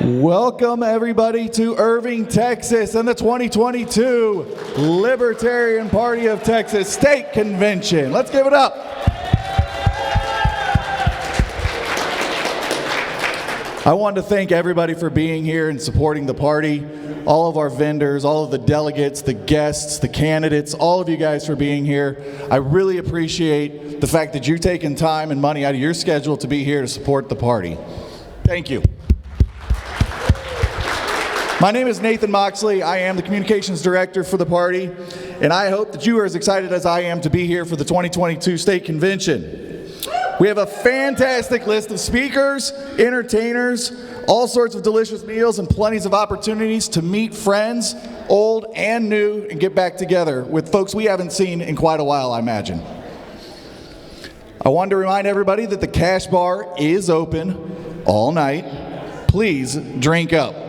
Welcome everybody to Irving, Texas and the 2022 Libertarian Party of Texas State Convention. Let's give it up. I want to thank everybody for being here and supporting the party, all of our vendors, all of the delegates, the guests, the candidates, all of you guys for being here. I really appreciate the fact that you're taking time and money out of your schedule to be here to support the party. Thank you. My name is Nathan Moxley. I am the Communications Director for the party, and I hope that you are as excited as I am to be here for the 2022 State Convention. We have a fantastic list of speakers, entertainers, all sorts of delicious meals, and plenty of opportunities to meet friends, old and new, and get back together with folks we haven't seen in quite a while, I imagine. I wanted to remind everybody that the cash bar is open all night. Please drink up.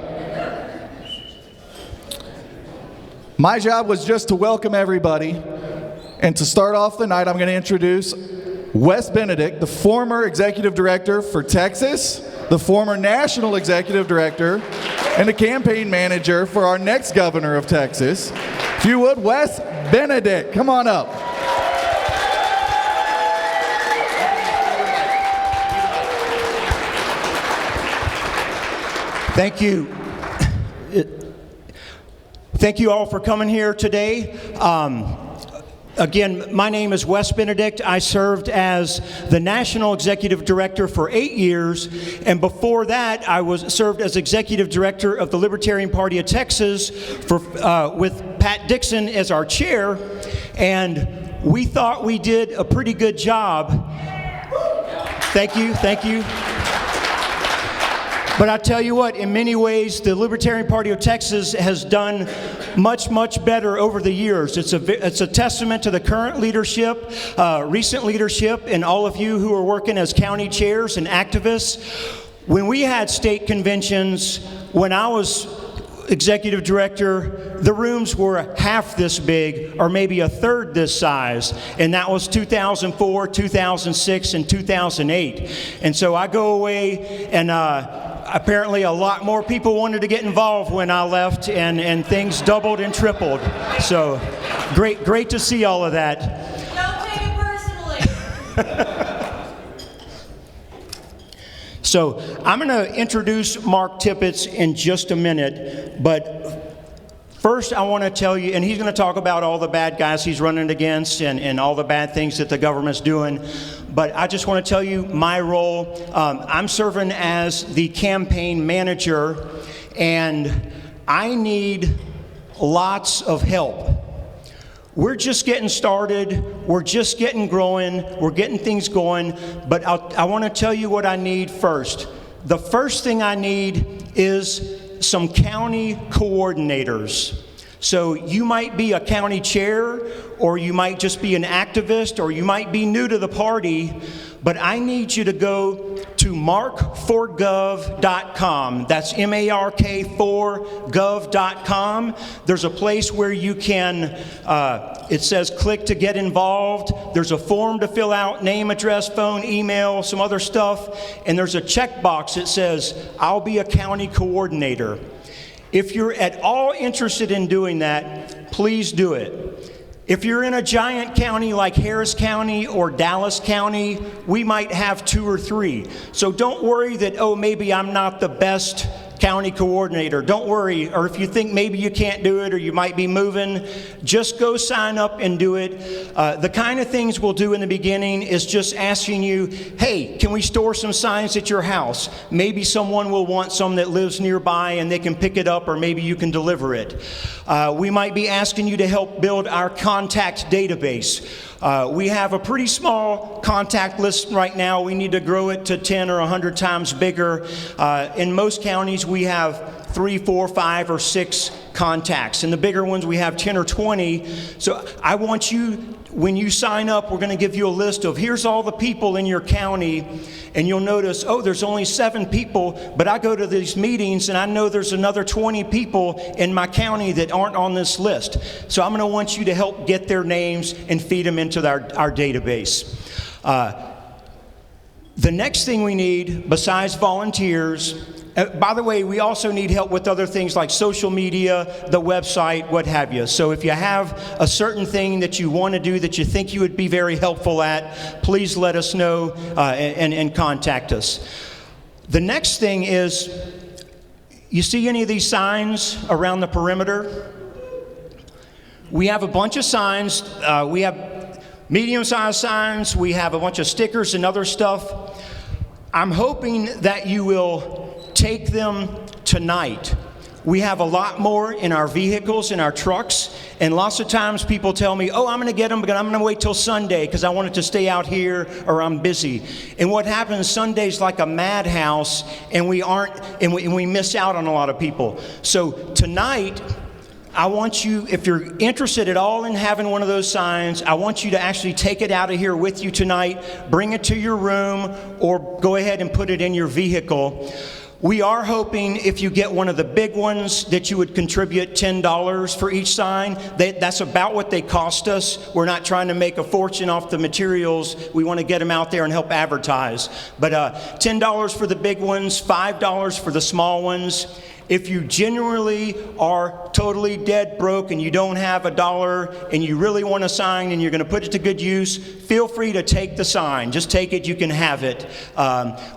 My job was just to welcome everybody, and to start off the night, I'm going to introduce Wes Benedict, the former Executive Director for Texas, the former National Executive Director, and the campaign manager for our next governor of Texas. If you would, Wes Benedict, come on up. Thank you. Thank you all for coming here today. Again, my name is Wes Benedict. I served as the National Executive Director for 8 years, and before that, I served as Executive Director of the Libertarian Party of Texas with Pat Dixon as our chair, and we thought we did a pretty good job. Thank you, thank you. But I tell you what, in many ways, the Libertarian Party of Texas has done much, much better over the years. It's a testament to the current leadership, recent leadership, and all of you who are working as county chairs and activists. When we had state conventions, when I was executive director, the rooms were half this big or maybe a third this size, and that was 2004, 2006, and 2008. And so I go away, and apparently a lot more people wanted to get involved when I left, and things doubled and tripled. So great to see all of that. Don't take it personally. So I'm going to introduce Mark Tippetts in just a minute, but first I want to tell you, and he's going to talk about all the bad guys he's running against and all the bad things that the government's doing. But I just want to tell you my role. I'm serving as the campaign manager, and I need lots of help. We're just getting started, we're just getting growing, we're getting things going, but I want to tell you what I need first. The first thing I need is some county coordinators. So you might be a county chair, or you might just be an activist, or you might be new to the party, but I need you to go to mark4gov.com. That's mark4gov.com. There's a place where you can, it says click to get involved. There's a form to fill out, name, address, phone, email, some other stuff. And there's a checkbox that says, I'll be a county coordinator. If you're at all interested in doing that, please do it. If you're in a giant county like Harris County or Dallas County, we might have 2 or 3. So don't worry that, oh, maybe I'm not the best county coordinator. Don't worry. Or if you think maybe you can't do it or you might be moving, just go sign up and do it. The kind of things we'll do in the beginning is just asking you, hey, can we store some signs at your house? Maybe someone will want some that lives nearby and they can pick it up, or maybe you can deliver it. We might be asking you to help build our contact database. We have a pretty small contact list right now. We need to grow it to 10 or 100 times bigger. In most counties, we have 3, 4, 5, or 6 contacts. In the bigger ones, we have 10 or 20. So I want you, when you sign up, we're going to give you a list of here's all the people in your county, and you'll notice, oh, there's only 7 people, but I go to these meetings and I know there's another 20 people in my county that aren't on this list. So I'm going to want you to help get their names and feed them into our database. The next thing we need, besides volunteers, By the way, we also need help with other things like social media, the website, what have you. So if you have a certain thing that you want to do that you think you would be very helpful at, please let us know and contact us. The next thing is, you see any of these signs around the perimeter? We have a bunch of signs. We have medium-sized signs. We have a bunch of stickers and other stuff. I'm hoping that you will take them tonight. We have a lot more in our vehicles, in our trucks, and lots of times people tell me, oh, I'm going to get them, but I'm going to wait till Sunday because I want it to stay out here or I'm busy. And what happens, Sunday's like a madhouse, and we miss out on a lot of people. So tonight, I want you, if you're interested at all in having one of those signs, I want you to actually take it out of here with you tonight, bring it to your room, or go ahead and put it in your vehicle. We are hoping if you get one of the big ones that you would contribute $10 for each sign. That's about what they cost us. We're not trying to make a fortune off the materials. We want to get them out there and help advertise. But $10 for the big ones, $5 for the small ones. If you genuinely are totally dead broke and you don't have a dollar and you really want a sign and you're going to put it to good use, feel free to take the sign. Just take it, you can have it.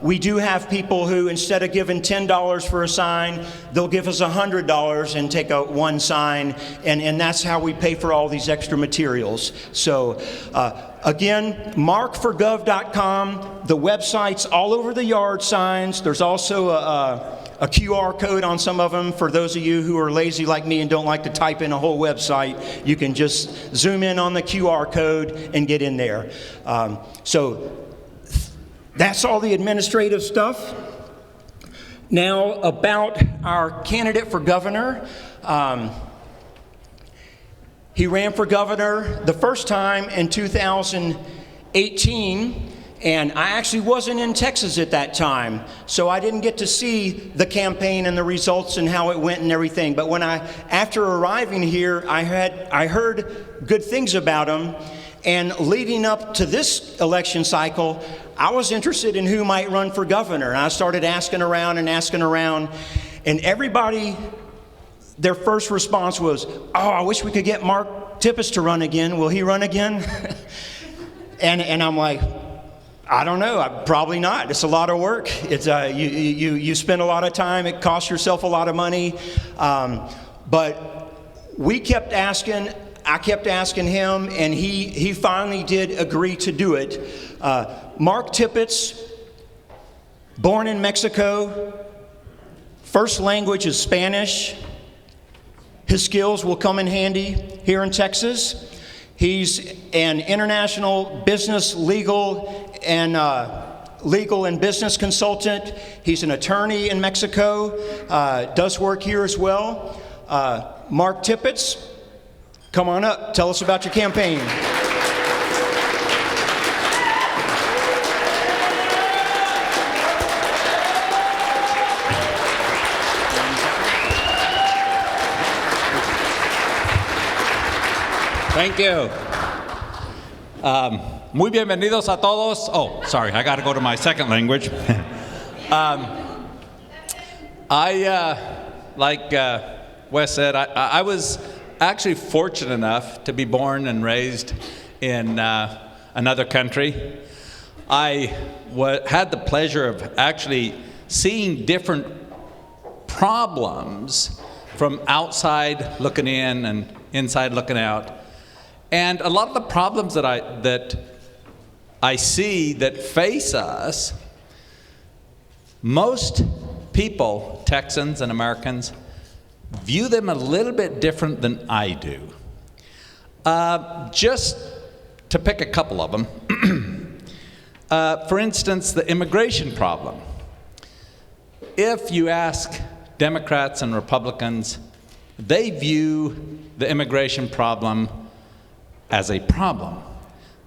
We do have people who, instead of giving $10 for a sign, they'll give us $100 and take one sign, and that's how we pay for all these extra materials. So again, markforgov.com. The website's all over the yard signs. There's also a QR code on some of them. For those of you who are lazy like me and don't like to type in a whole website, you can just zoom in on the QR code and get in there. So that's all the administrative stuff. Now about our candidate for governor. He ran for governor the first time in 2018. And I actually wasn't in Texas at that time, so I didn't get to see the campaign and the results and how it went and everything. But after arriving here, I heard good things about him. And leading up to this election cycle, I was interested in who might run for governor. And I started asking around, and everybody, their first response was, oh, I wish we could get Mark Tippetts to run again. Will he run again? and I'm like, I don't know. Probably not. It's a lot of work. It's you spend a lot of time. It costs yourself a lot of money. But we kept asking. I kept asking him, and he finally did agree to do it. Mark Tippetts, born in Mexico, first language is Spanish. His skills will come in handy here in Texas. He's an international business legal and business consultant. He's an attorney in Mexico, does work here as well. Mark Tippetts, come on up. Tell us about your campaign. Thank you. Muy bienvenidos a todos. Oh, sorry, I got to go to my second language. Like Wes said, I was actually fortunate enough to be born and raised in another country. I had the pleasure of actually seeing different problems from outside looking in and inside looking out. And a lot of the problems that I see that face us, most people, Texans and Americans, view them a little bit different than I do. Just to pick a couple of them. For instance, the immigration problem. If you ask Democrats and Republicans, they view the immigration problem as a problem.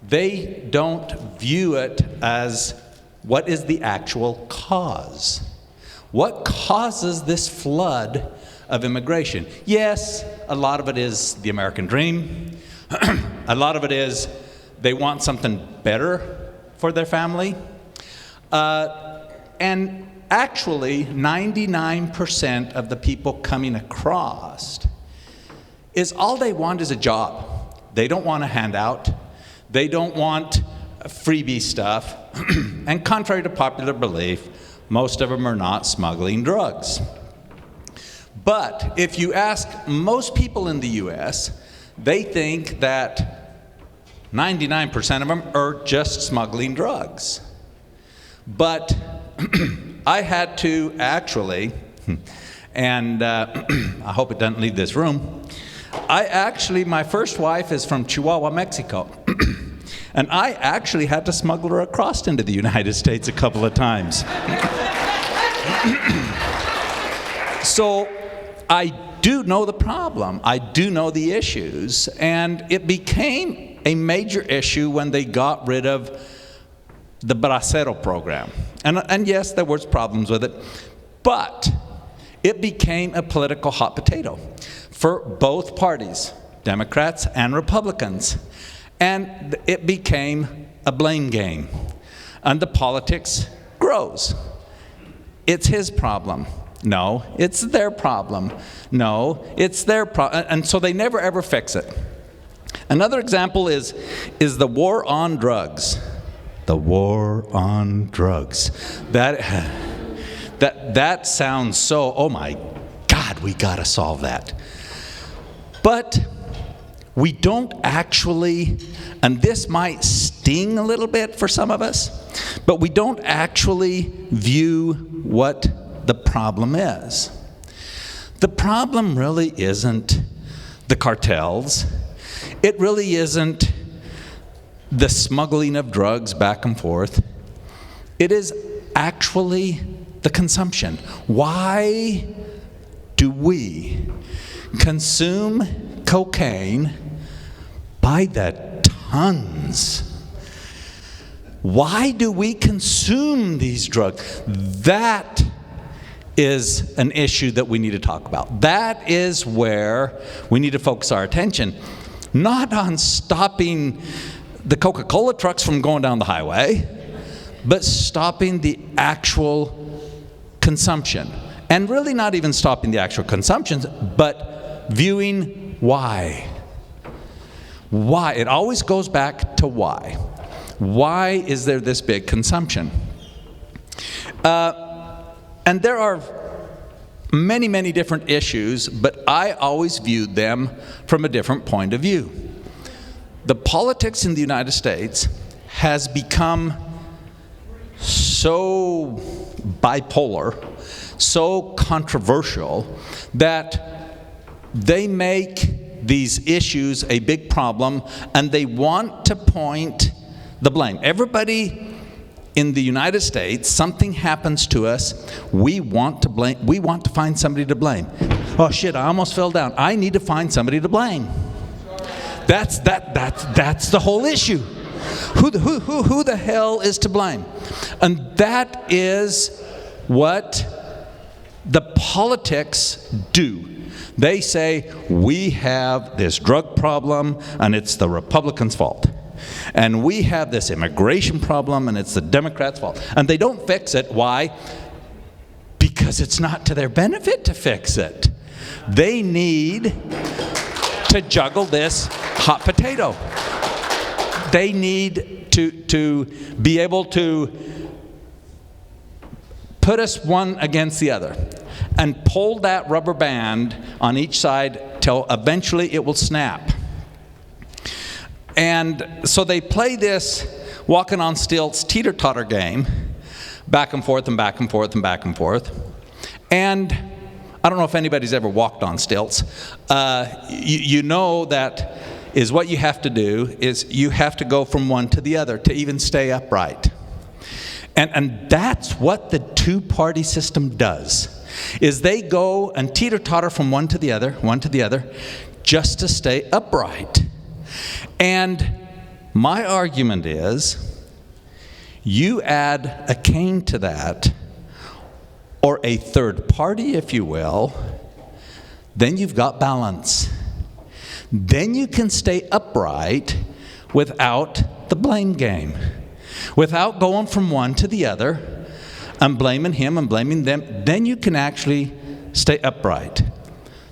They don't view it as what is the actual cause. What causes this flood of immigration? Yes, a lot of it is the American dream. A lot of it is they want something better for their family. And actually 99% of the people coming across is all they want is a job. They don't want a handout. They don't want freebie stuff. And contrary to popular belief, most of them are not smuggling drugs. But if you ask most people in the U.S., they think that 99% of them are just smuggling drugs. But I had to actually, and I hope it doesn't leave this room, my first wife is from Chihuahua, Mexico. And I actually had to smuggle her across into the United States a couple of times. So I do know the problem. I do know the issues. And it became a major issue when they got rid of the Bracero program. And yes, there was problems with it. But it became a political hot potato for both parties, Democrats and Republicans. And it became a blame game. And the politics grows. It's his problem. No, it's their problem. No, it's their problem. And so they never ever fix it. Another example is the war on drugs. The war on drugs. That sounds so, oh my God, we gotta solve that. But we don't actually, and this might sting a little bit for some of us, but we don't actually view what the problem is. The problem really isn't the cartels. It really isn't the smuggling of drugs back and forth. It is actually the consumption. Why do we consume cocaine by the tons? Why do we consume these drugs? That is an issue that we need to talk about. That is where we need to focus our attention. Not on stopping the Coca-Cola trucks from going down the highway, but stopping the actual consumption. And really not even stopping the actual consumption, but viewing why. Why? It always goes back to why. Why is there this big consumption? And there are many, many different issues, but I always viewed them from a different point of view. The politics in the United States has become so bipolar, so controversial, that they make these issues a big problem, and they want to point the blame. Everybody in the United States, something happens to us, we want to blame, we want to find somebody to blame. Oh shit, I almost fell down. I need to find somebody to blame. That's the whole issue. Who the hell is to blame? And that is what the politics do. They say, we have this drug problem and it's the Republicans' fault. And we have this immigration problem and it's the Democrats' fault. And they don't fix it. Why? Because it's not to their benefit to fix it. They need to juggle this hot potato. They need to be able to put us one against the other and pull that rubber band on each side till eventually it will snap. And so they play this walking on stilts teeter-totter game, back and forth and back and forth and back and forth. And I don't know if anybody's ever walked on stilts. You know that is what you have to do is you have to go from one to the other to even stay upright. And that's what the two-party system does, is they go and teeter-totter from one to the other, just to stay upright. And my argument is, you add a cane to that, or a third party, if you will, then you've got balance. Then you can stay upright without the blame game, without going from one to the other and blaming him and blaming them, then you can actually stay upright.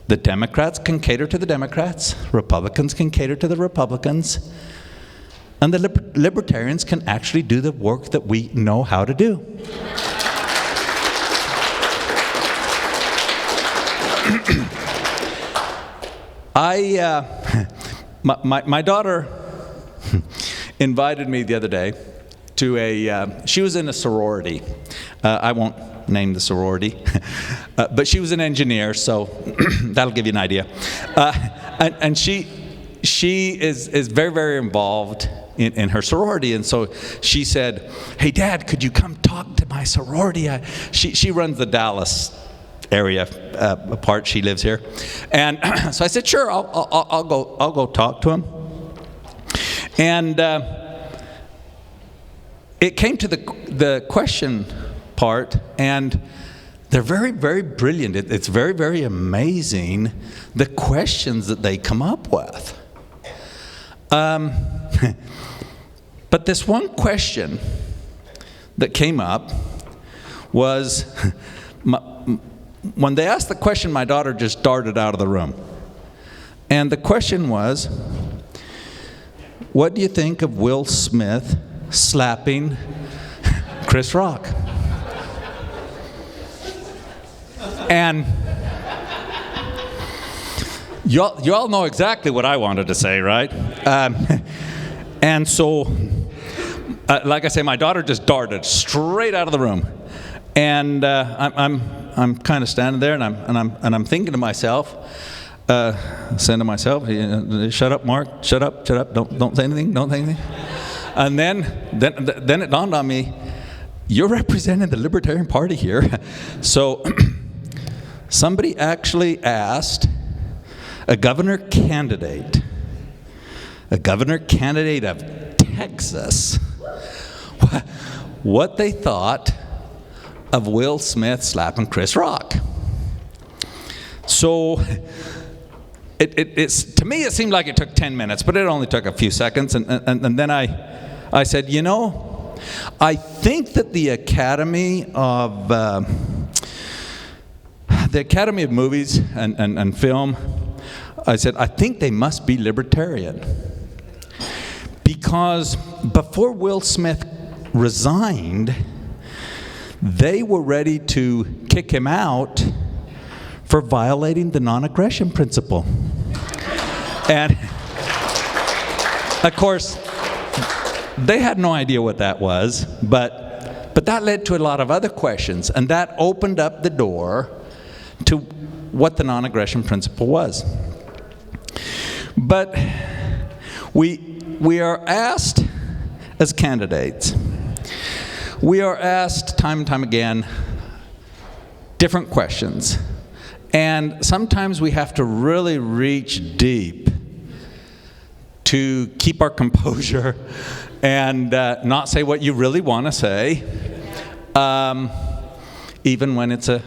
The Democrats can cater to the Democrats, Republicans can cater to the Republicans, and the libertarians can actually do the work that we know how to do. My daughter invited me the other day to she was in a sorority. I won't name the sorority, but she was an engineer, so that'll give you an idea. And she is very, very involved in her sorority, and so she said, "Hey, Dad, could you come talk to my sorority?" She runs the Dallas area part. She lives here, and so I said, "Sure, I'll go talk to him." And it came to the question part, and they're very, very brilliant. It's very, very amazing the questions that they come up with. But this one question that came up was, when they asked the question, my daughter just darted out of the room. And the question was, what do you think of Will Smith slapping Chris Rock? And you all know exactly what I wanted to say, right? And so, like I say, my daughter just darted straight out of the room, and I'm kind of standing there, and I'm thinking to myself, saying to myself, "Shut up, Mark! Shut up! Don't say anything! Don't say anything!" And then it dawned on me, you're representing the Libertarian Party here, so. Somebody actually asked a governor candidate of Texas, what they thought of Will Smith slapping Chris Rock. So, to me it seemed like it took 10 minutes, but it only took a few seconds, and then I said, I think that the Academy of Movies and Film, I said, I think they must be libertarian. Because before Will Smith resigned, they were ready to kick him out for violating the non-aggression principle. And, of course, they had no idea what that was, but that led to a lot of other questions, and that opened up the door to what the non-aggression principle was. But we are asked as candidates, we are asked time and time again different questions. And sometimes we have to really reach deep to keep our composure and not say what you really want to say, even when it's a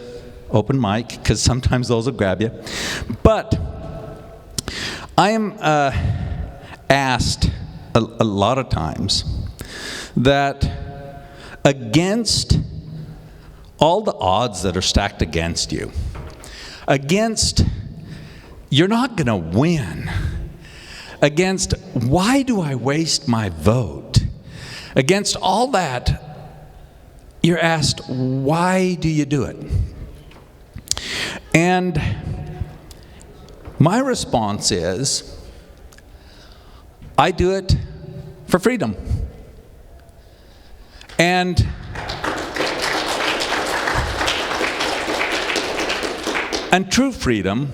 open mic, because sometimes those will grab you. But I am asked a lot of times that against all the odds that are stacked against you, against you're not going to win, against why do I waste my vote, against all that, you're asked, why do you do it? And my response is, I do it for freedom. And true freedom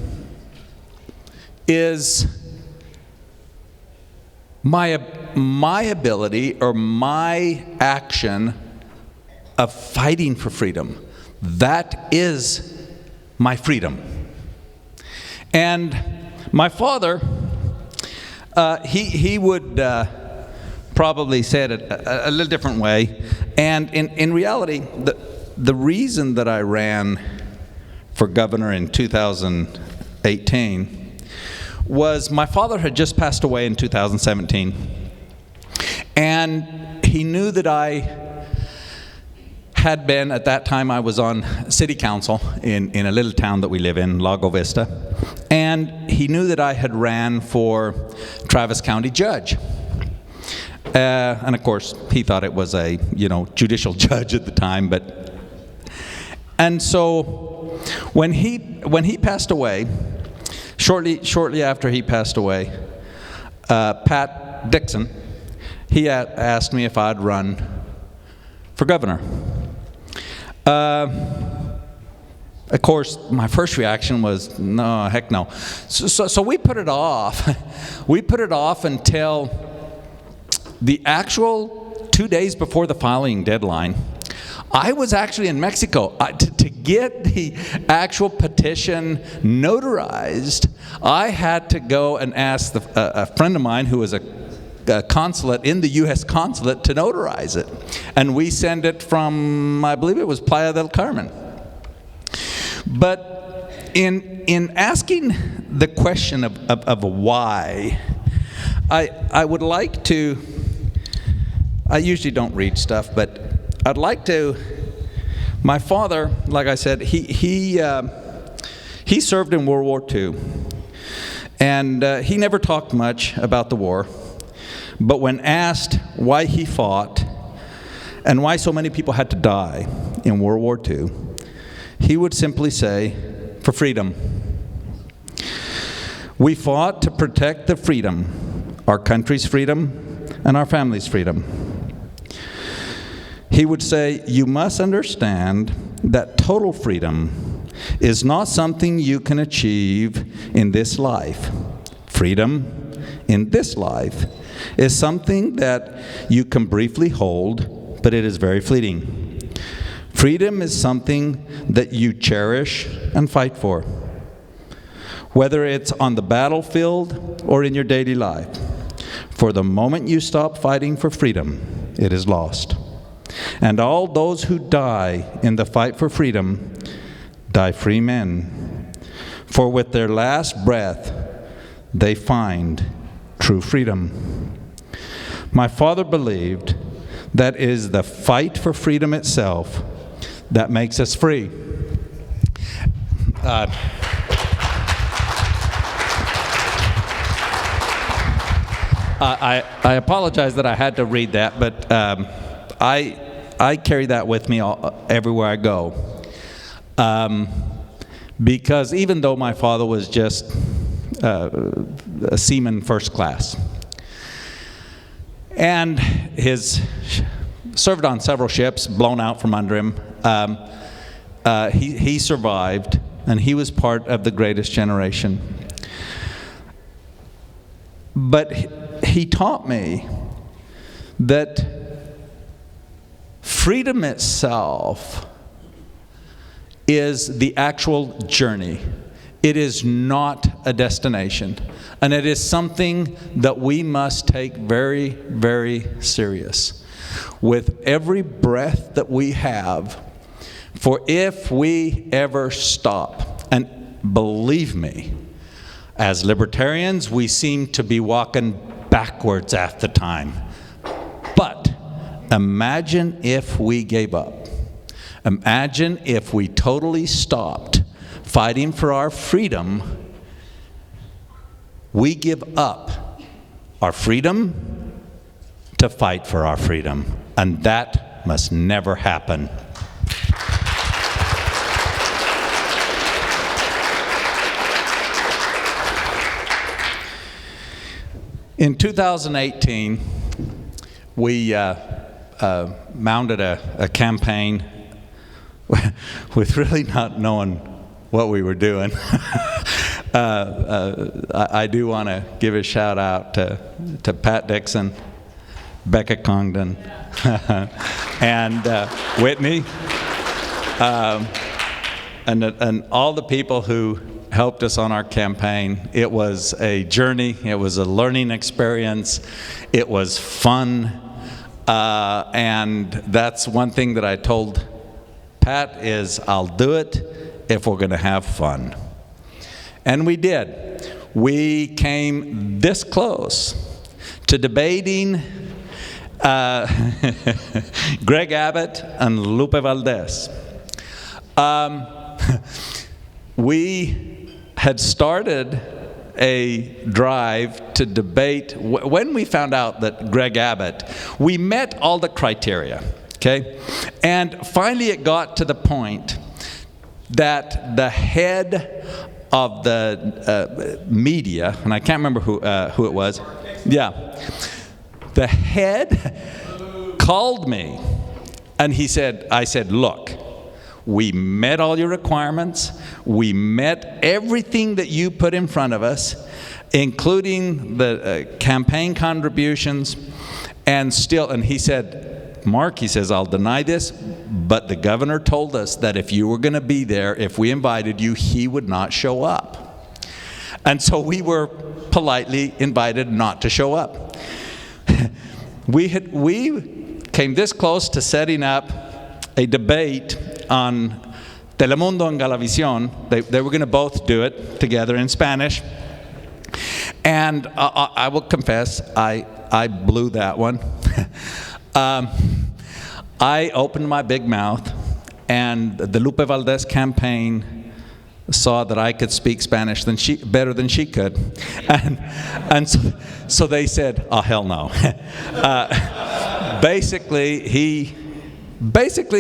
is my ability or my action of fighting for freedom. That is my freedom. And my father, he would probably say it a little different way. And in reality, the reason that I ran for governor in 2018 was my father had just passed away in 2017. And he knew that I had been, at that time I was on city council in a little town that we live in, Lago Vista, and he knew that I had ran for Travis County judge. And of course, he thought it was a, judicial judge at the time, and so when he passed away, shortly after he passed away, Pat Dixon, he asked me if I'd run for governor. Of course, my first reaction was, no, heck no. So we put it off. We put it off until the actual 2 days before the filing deadline. I was actually in Mexico. To get the actual petition notarized, I had to go and ask a friend of mine who was a consulate in the U.S. consulate to notarize it. And we send it from, I believe it was Playa del Carmen. But in asking the question of why, I would like to, I usually don't read stuff, but I'd like to, my father, like I said, he served in World War II. And he never talked much about the war. But when asked why he fought and why so many people had to die in World War II, he would simply say, for freedom. We fought to protect the freedom, our country's freedom and our family's freedom. He would say, you must understand that total freedom is not something you can achieve in this life. Freedom in this life is something that you can briefly hold, but it is very fleeting. Freedom is something that you cherish and fight for, whether it's on the battlefield or in your daily life. For the moment you stop fighting for freedom, it is lost. And all those who die in the fight for freedom die free men. For with their last breath, they find true freedom. My father believed that it is the fight for freedom itself that makes us free. I apologize that I had to read that, but I carry that with me everywhere I go. Because even though my father was just a seaman first class, and his served on several ships, blown out from under him, he survived, and he was part of the greatest generation. But he taught me that freedom itself is the actual journey. It is not a destination. And it is something that we must take very, very serious. With every breath that we have, for if we ever stop, and believe me, as libertarians, we seem to be walking backwards at the time. But imagine if we gave up. Imagine if we totally stopped fighting for our freedom. We give up our freedom to fight for our freedom, and that must never happen. In 2018, we mounted a campaign with really not knowing what we were doing. I do want to give a shout out to Pat Dixon, Becca Congdon, and Whitney, and all the people who helped us on our campaign. It was a journey. It was a learning experience. It was fun. And that's one thing that I told Pat is, I'll do it if we're going to have fun. And we did. We came this close to debating Greg Abbott and Lupe Valdez. We had started a drive to debate. When we found out that Greg Abbott, we met all the criteria, okay? And finally it got to the point that the head of the media, and I can't remember who it was. Yeah. The head called me and I said, look, we met all your requirements. We met everything that you put in front of us, including the campaign contributions, and he said, Mark, he says, I'll deny this, but the governor told us that if you were going to be there, if we invited you, he would not show up. And so we were politely invited not to show up. We came this close to setting up a debate on Telemundo and Galavisión. They were going to both do it together in Spanish. And I will confess, I blew that one. I opened my big mouth, and the Lupe Valdez campaign saw that I could speak Spanish better than she could. And so they said, oh, hell no. Basically,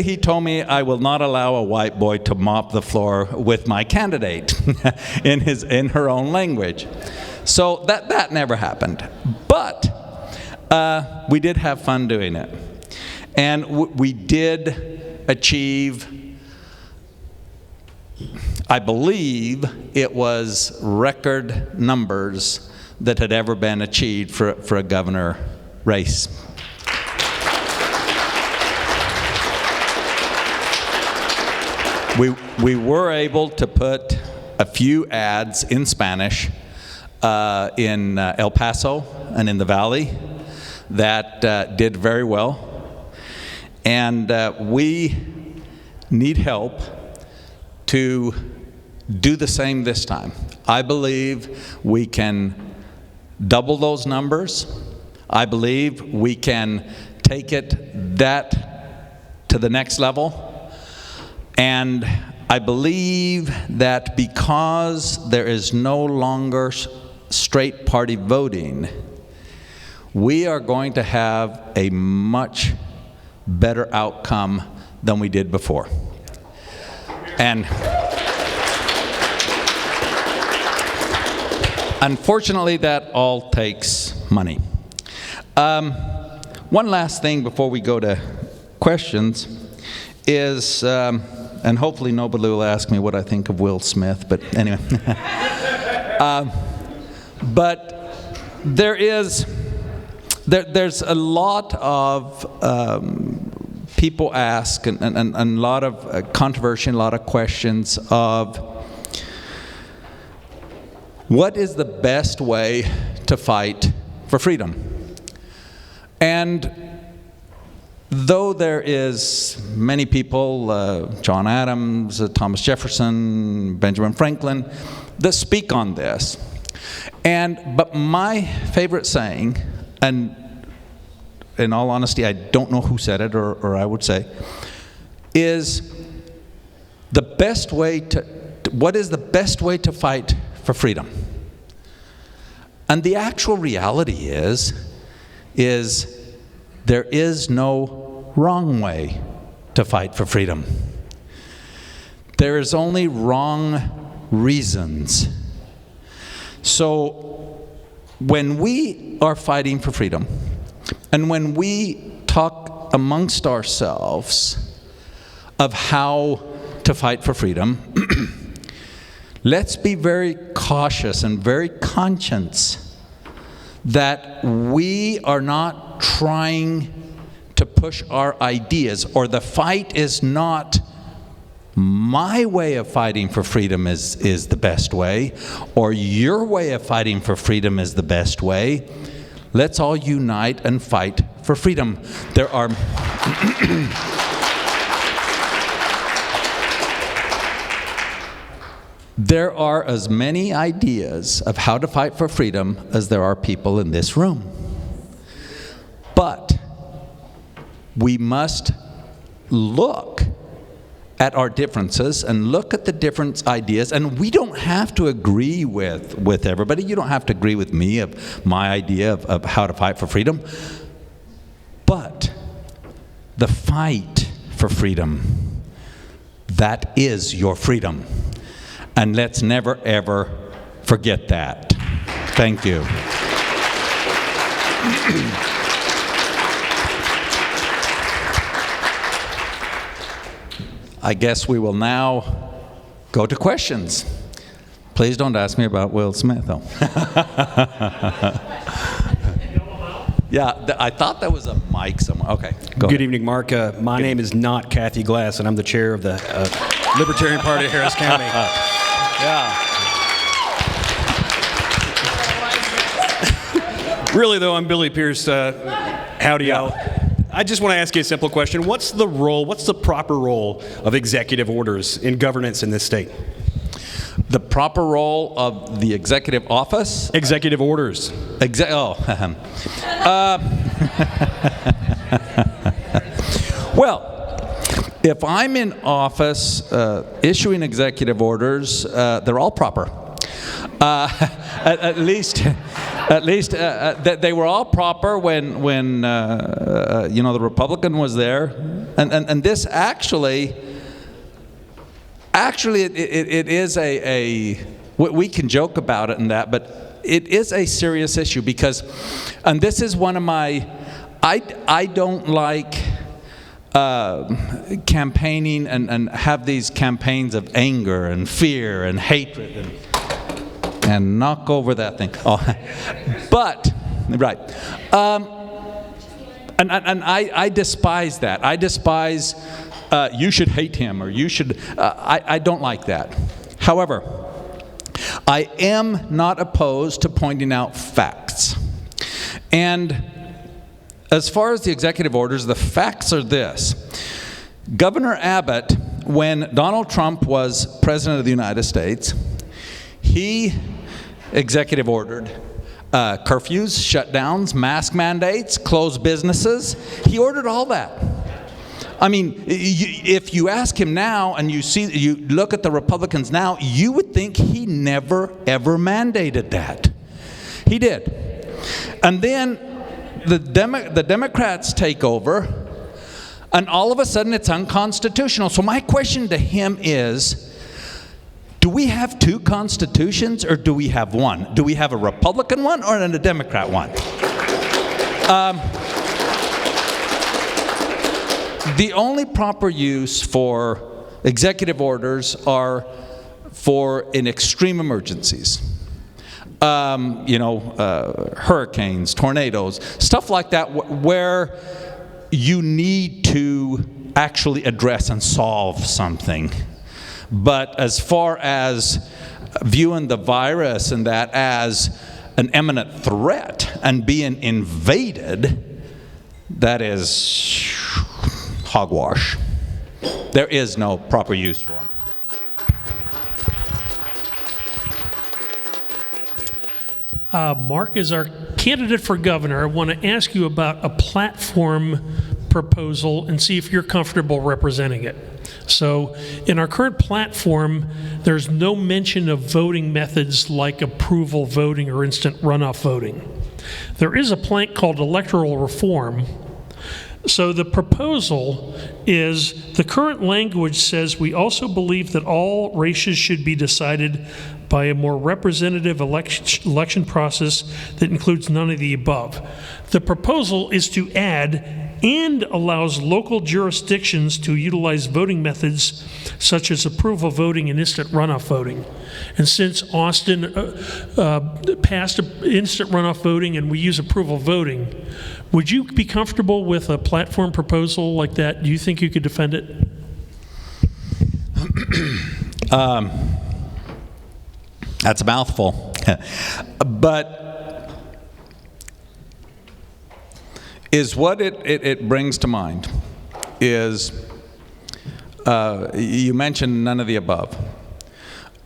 he told me I will not allow a white boy to mop the floor with my candidate in her own language. So that never happened. But we did have fun doing it. And we did achieve, I believe it was record numbers that had ever been achieved for a governor race. We were able to put a few ads in Spanish in El Paso and in the Valley that did very well. And we need help to do the same this time. I believe we can double those numbers. I believe we can take that to the next level. And I believe that because there is no longer straight party voting, we are going to have a much better outcome than we did before. And unfortunately, that all takes money. One last thing before we go to questions is, and hopefully nobody will ask me what I think of Will Smith, but anyway. But there's a lot of people ask, and a lot of controversy, and a lot of questions of what is the best way to fight for freedom? And though there is many people, John Adams, Thomas Jefferson, Benjamin Franklin, that speak on this. But my favorite saying, and in all honesty, I don't know who said it, or I would say, is the best way what is the best way to fight for freedom? And the actual reality is there is no wrong way to fight for freedom. There is only wrong reasons. So when we are fighting for freedom, and when we talk amongst ourselves of how to fight for freedom, let's be very cautious and very conscious that we are not trying to push our ideas, or the fight is not my way of fighting for freedom is the best way, or your way of fighting for freedom is the best way. Let's all unite and fight for freedom. There are as many ideas of how to fight for freedom as there are people in this room. But we must look at our differences and look at the different ideas, and we don't have to agree with everybody. You don't have to agree with me of my idea of how to fight for freedom. But the fight for freedom, that is your freedom. And let's never, ever forget that. Thank you. I guess we will now go to questions. Please don't ask me about Will Smith, though. Yeah, I thought there was a mic somewhere. Okay, go Good ahead. evening, Mark. My name is not Kathy Glass, and I'm the chair of the Libertarian Party of Harris County. Really, though, I'm Billy Pierce. Howdy, y'all. I just want to ask you a simple question. What's the proper role of executive orders in governance in this state? The proper role of the executive office? Executive orders. Well, if I'm in office issuing executive orders, they're all proper. At least they were all proper when the Republican was there, and this actually it is we can joke about it and that, but it is a serious issue because, and this is one of my, I don't like campaigning and have these campaigns of anger and fear and hatred and knock over that thing. Oh, but right, and I despise that. I despise you should hate him or you should. I don't like that. However, I am not opposed to pointing out facts. And as far as the executive orders, the facts are this. Governor Abbott, when Donald Trump was president of the United States, he executive ordered curfews, shutdowns, mask mandates, closed businesses. He ordered all that. I mean, if you ask him now and you look at the Republicans now, you would think he never, ever mandated that. He did. And then the Democrats take over, and all of a sudden it's unconstitutional. So my question to him is, do we have two constitutions or do we have one? Do we have a Republican one or a Democrat one? The only proper use for executive orders are in extreme emergencies. Hurricanes, tornadoes, stuff like that where you need to actually address and solve something. But as far as viewing the virus and that as an imminent threat and being invaded, that is hogwash. There is no proper use for them. Mark, as our candidate for governor, I want to ask you about a platform proposal and see if you're comfortable representing it. So in our current platform, there's no mention of voting methods like approval voting or instant runoff voting. There is a plank called electoral reform. So the proposal is, the current language says we also believe that all races should be decided by a more representative election process that includes none of the above. The proposal is to add and allows local jurisdictions to utilize voting methods such as approval voting and instant runoff voting. And since Austin passed instant runoff voting and we use approval voting, would you be comfortable with a platform proposal like that? Do you think you could defend it? That's a mouthful. But is what it brings to mind is, you mentioned none of the above.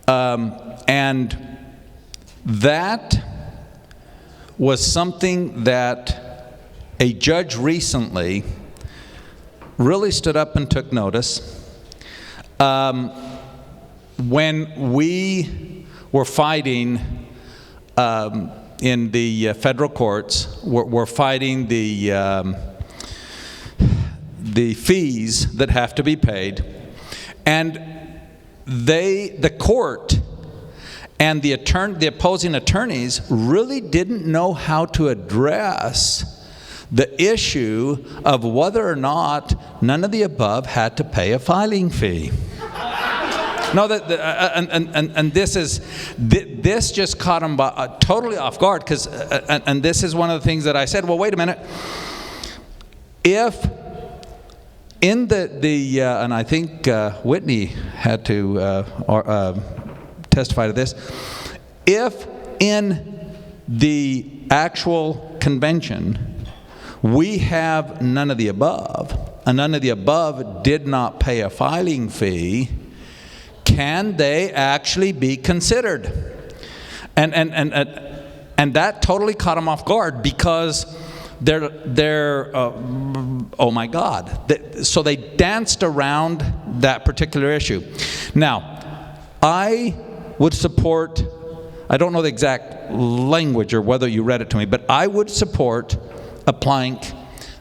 And that was something that a judge recently really stood up and took notice. When we were fighting in the federal courts, we're fighting the fees that have to be paid, and the court and the opposing attorneys really didn't know how to address the issue of whether or not none of the above had to pay a filing fee. No, this just caught them totally off guard, because and this is one of the things that I said. Well, wait a minute. If in the and I think Whitney had to testify to this. If in the actual convention we have none of the above, and none of the above did not pay a filing fee, can they actually be considered? And that totally caught them off guard, because they're oh my God. So they danced around that particular issue. Now, I would support, I don't know the exact language or whether you read it to me, but I would support a plank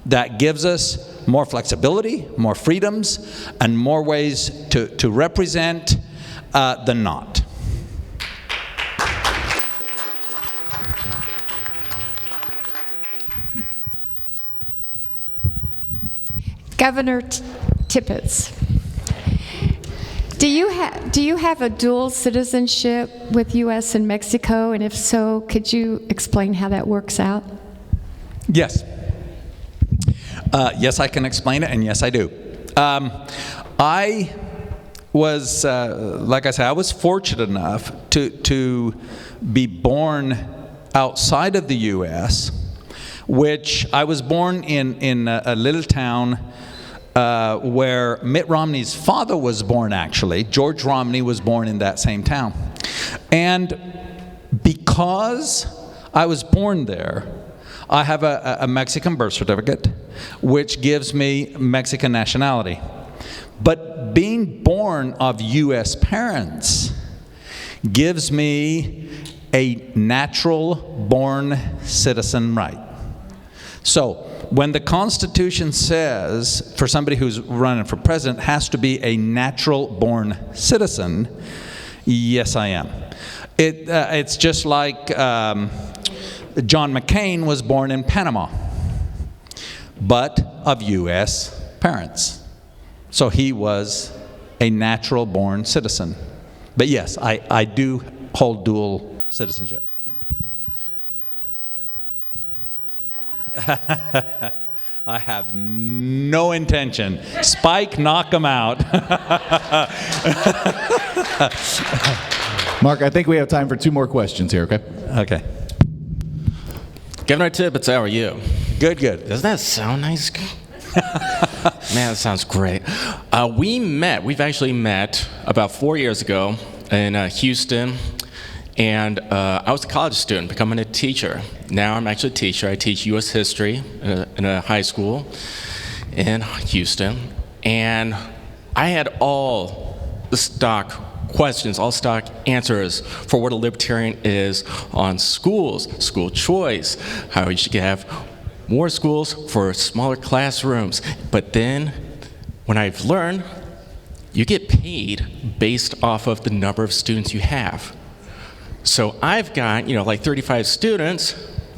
that gives us more flexibility, more freedoms, and more ways to represent the not. Governor Tippetts, do you have a dual citizenship with U.S. and Mexico? And if so, could you explain how that works out? Yes. Yes, I can explain it, and yes, I do. I was, like I said, I was fortunate enough to be born outside of the U.S., which I was born in a little town where Mitt Romney's father was born, actually. George Romney was born in that same town. And because I was born there, I have a Mexican birth certificate, which gives me Mexican nationality. But being born of U.S. parents gives me a natural-born citizen right. So when the Constitution says for somebody who's running for president has to be a natural-born citizen, yes, I am. It's just like John McCain was born in Panama, but of U.S. parents. So he was a natural-born citizen. But yes, I do hold dual citizenship. I have no intention. Spike, knock him out. Mark, I think we have time for 2 more questions here, okay? Okay. Governor Tippetts, how are you? Good, good. Doesn't that sound nice? Man, that sounds great. We've actually met about 4 years ago in Houston, and I was a college student becoming a teacher. Now I'm actually a teacher. I teach U.S. history in a high school in Houston, and I had all the stock questions, all stock answers for what a libertarian is on schools, school choice, how you should have more schools for smaller classrooms. But then, when I've learned, you get paid based off of the number of students you have. So I've got, like 35 students.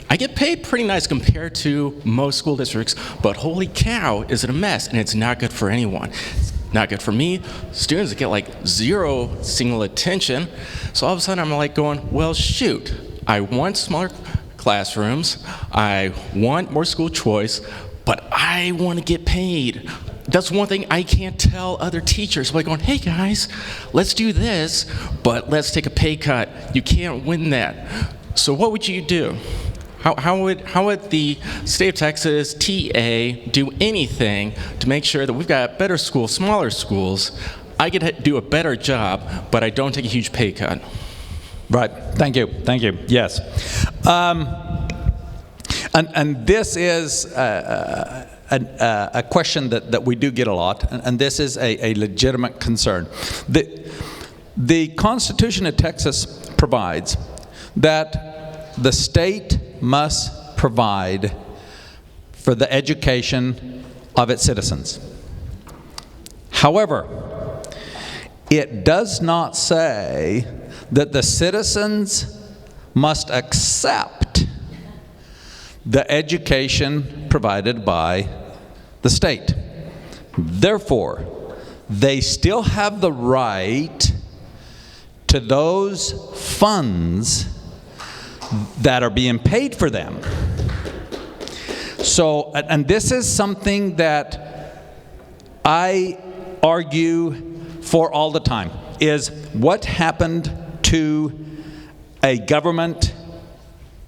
I get paid pretty nice compared to most school districts, but holy cow, is it a mess, and it's not good for anyone. It's not good for me. Students get like 0 single attention. So all of a sudden I'm like going, well, shoot, I want smaller classrooms, I want more school choice, but I want to get paid. That's one thing I can't tell other teachers. Like going, hey guys, let's do this, but let's take a pay cut. You can't win that. So what would you do? How would the state of Texas TA do anything to make sure that we've got better schools, smaller schools? I could do a better job, but I don't take a huge pay cut. Right. Thank you. Thank you. Yes. And this is a question that we do get a lot, and this is a legitimate concern. The Constitution of Texas provides that the state must provide for the education of its citizens. However, it does not say that the citizens must accept the education provided by the state. Therefore, they still have the right to those funds that are being paid for them. So, and this is something that I argue for all the time, is what happened to a government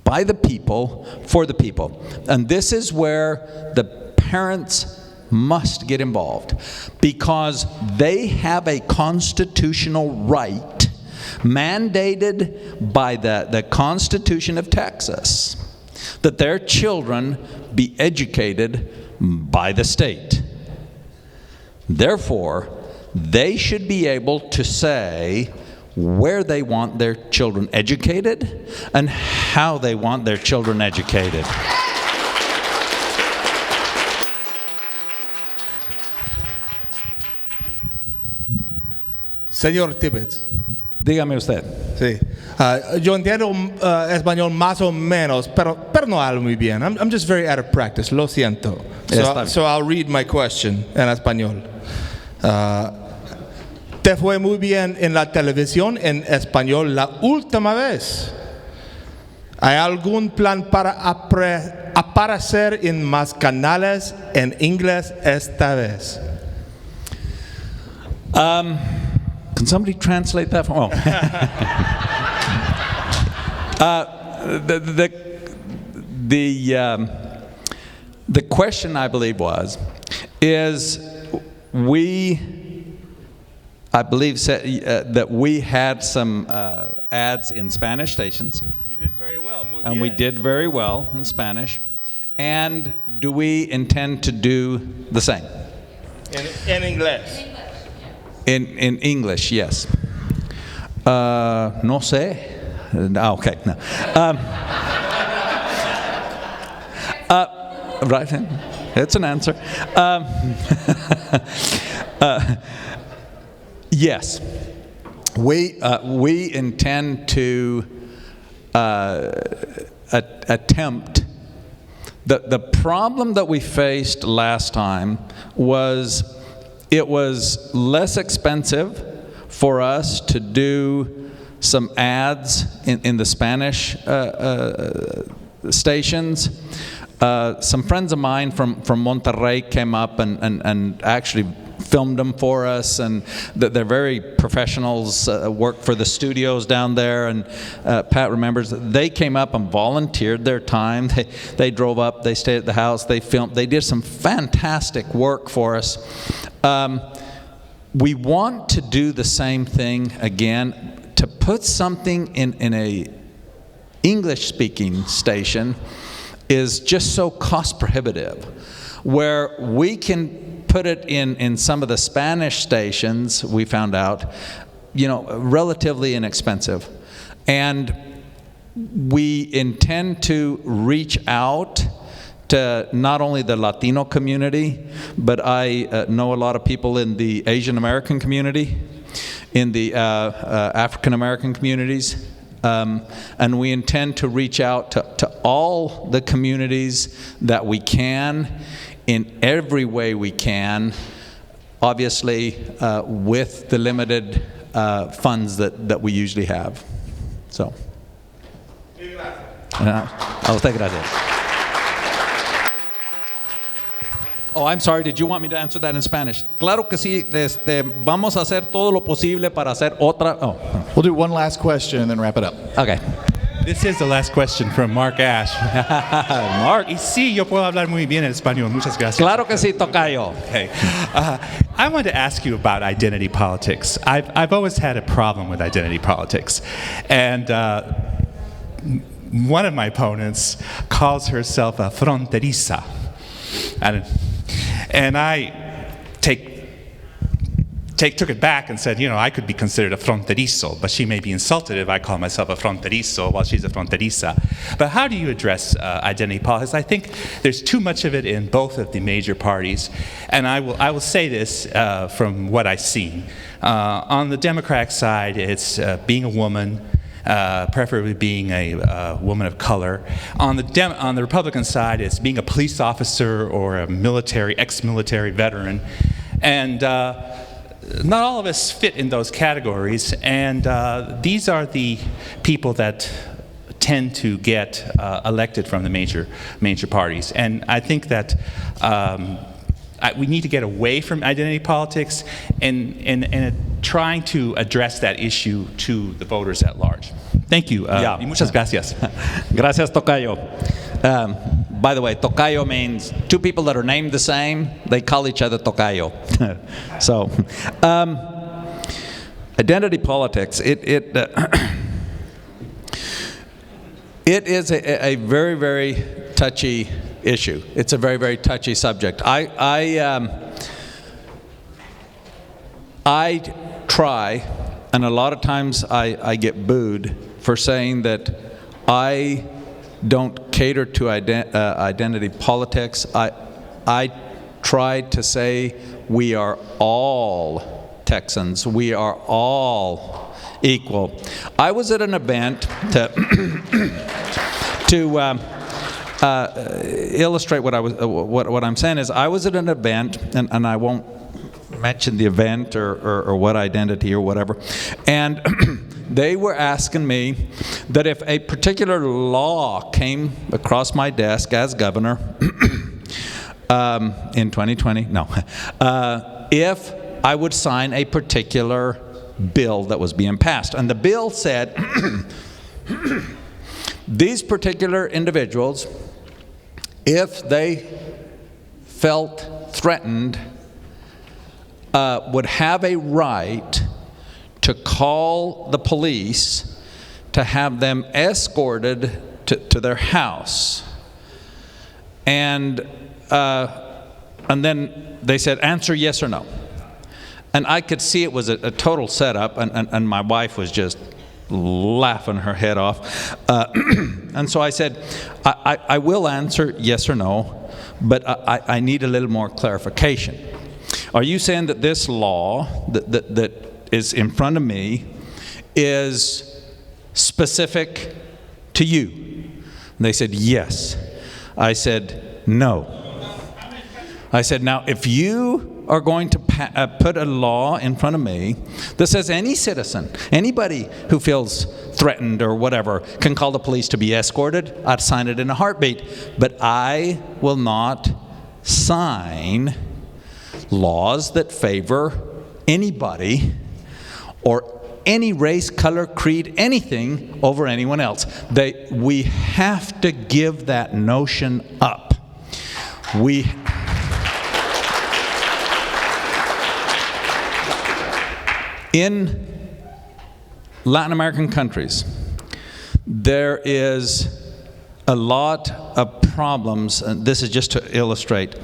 by the people, for the people. And this is where the parents must get involved, because they have a constitutional right mandated by the Constitution of Texas that their children be educated by the state. Therefore, they should be able to say where they want their children educated and how they want their children educated. Señor Tippetts. Dígame usted. Sí. Yo entiendo español más o menos, pero no hablo muy bien. I'm just very out of practice. Lo siento. So I'll read my question en español. ¿Te fue muy bien en la televisión en español la última vez? ¿Hay algún plan para aparecer en más canales en inglés esta vez? Can somebody translate that? Oh. The question, I believe, I believe said that we had some ads in Spanish stations. You did very well. Muy And bien. we did very well in Spanish. And do we intend to do the same? En inglés. In English, yes. No sé. Okay. No. Right. It's an answer. Yes. We intend to attempt. The problem that we faced last time was it was less expensive for us to do some ads in the Spanish stations. Some friends of mine from Monterrey came up and actually filmed them for us, and they're very professionals, work for the studios down there, and Pat remembers they came up and volunteered their time. They drove up, they stayed at the house, they filmed, they did some fantastic work for us. We want to do the same thing again, to put something in a English-speaking station is just so cost prohibitive, where we can put it in some of the Spanish stations, we found out, relatively inexpensive. And we intend to reach out to not only the Latino community, but I know a lot of people in the Asian American community, in the African American communities, and we intend to reach out to all the communities that we can, in every way we can, obviously with the limited funds that we usually have. So, a usted gracias. Oh, I'm sorry, did you want me to answer that in Spanish? Claro que sí, vamos a hacer todo lo posible para hacer otra. Oh. We'll do one last question and then wrap it up. Okay. This is the last question from Mark Ash. Mark. Y sí, yo puedo hablar muy bien en español. Muchas gracias. Claro que sí, tocayo. Okay. I wanted to ask you about identity politics. I've always had a problem with identity politics. And one of my opponents calls herself a fronteriza. And And I took it back and said, I could be considered a fronterizo, but she may be insulted if I call myself a fronterizo while she's a fronteriza. But how do you address identity politics? I think there's too much of it in both of the major parties. And I will say this from what I've seen. On the Democratic side, it's being a woman, preferably being a woman of color. On the Republican side, it's being a police officer or a ex-military veteran. And not all of us fit in those categories, and these are the people that tend to get elected from the major parties. And I think that we need to get away from identity politics and trying to address that issue to the voters at large. Thank you. Y muchas gracias. Gracias, Tocayo. By the way, Tocayo means two people that are named the same, they call each other Tocayo. So, identity politics, it is a very, very touchy issue. It's a very, very touchy subject. I try, and a lot of times I get booed for saying that I don't cater to identity politics. I try to say we are all Texans. We are all equal. I was at an event to illustrate what I'm saying is I was at an event, and I won't mention the event or what identity or whatever, and they were asking me that if a particular law came across my desk as governor in 2020, if I would sign a particular bill that was being passed. And the bill said, these particular individuals, if they felt threatened, would have a right to call the police to have them escorted to their house. And then they said, answer yes or no. And I could see it was a total setup, and my wife was just laughing her head off. And so I said, I will answer yes or no, but I need a little more clarification. Are you saying that this law that is in front of me is specific to you? And they said, yes. I said, no. I said, now, if you are going to put a law in front of me that says any citizen, anybody who feels threatened or whatever, can call the police to be escorted, I'd sign it in a heartbeat. But I will not sign laws that favor anybody or any race, color, creed, anything over anyone else. We have to give that notion up. In Latin American countries, there is a lot of problems, and this is just to illustrate.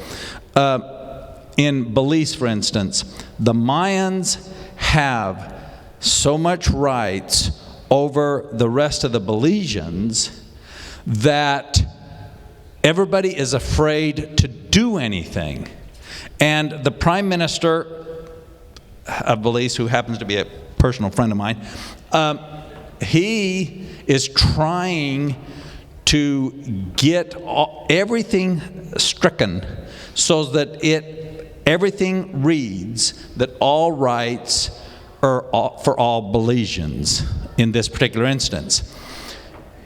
In Belize, for instance, the Mayans have so much rights over the rest of the Belizeans that everybody is afraid to do anything. And the Prime Minister of Belize, who happens to be a personal friend of mine, he is trying to get everything stricken so that everything reads that all rights are for all Belizeans in this particular instance.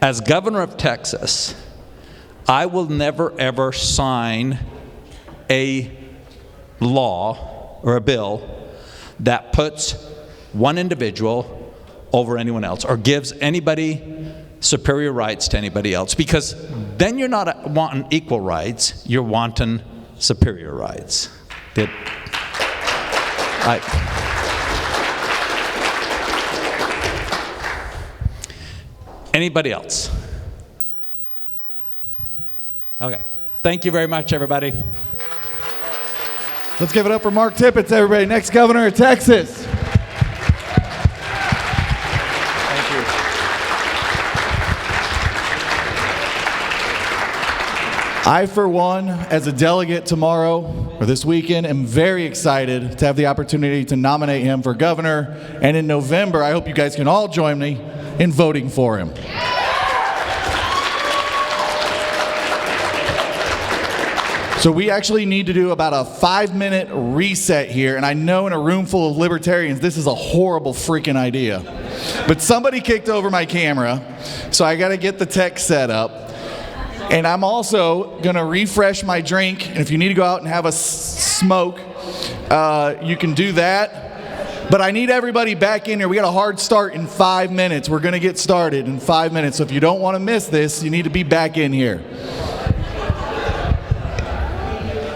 As governor of Texas, I will never ever sign a law or a bill that puts one individual over anyone else or gives anybody superior rights to anybody else, because then you're not wanting equal rights, you're wanting superior rights. Anybody else? Okay. Thank you very much, everybody. Let's give it up for Mark Tippetts, everybody, next governor of Texas. Thank you. I, for one, as a delegate tomorrow or this weekend, am very excited to have the opportunity to nominate him for governor. And in November, I hope you guys can all join me in voting for him. So we actually need to do about a 5-minute reset here. And I know in a room full of libertarians, this is a horrible freaking idea. But somebody kicked over my camera, so I got to get the tech set up. And I'm also going to refresh my drink. And if you need to go out and have a smoke, you can do that. But I need everybody back in here. We got a hard start in 5 minutes. We're going to get started in 5 minutes. So if you don't want to miss this, you need to be back in here.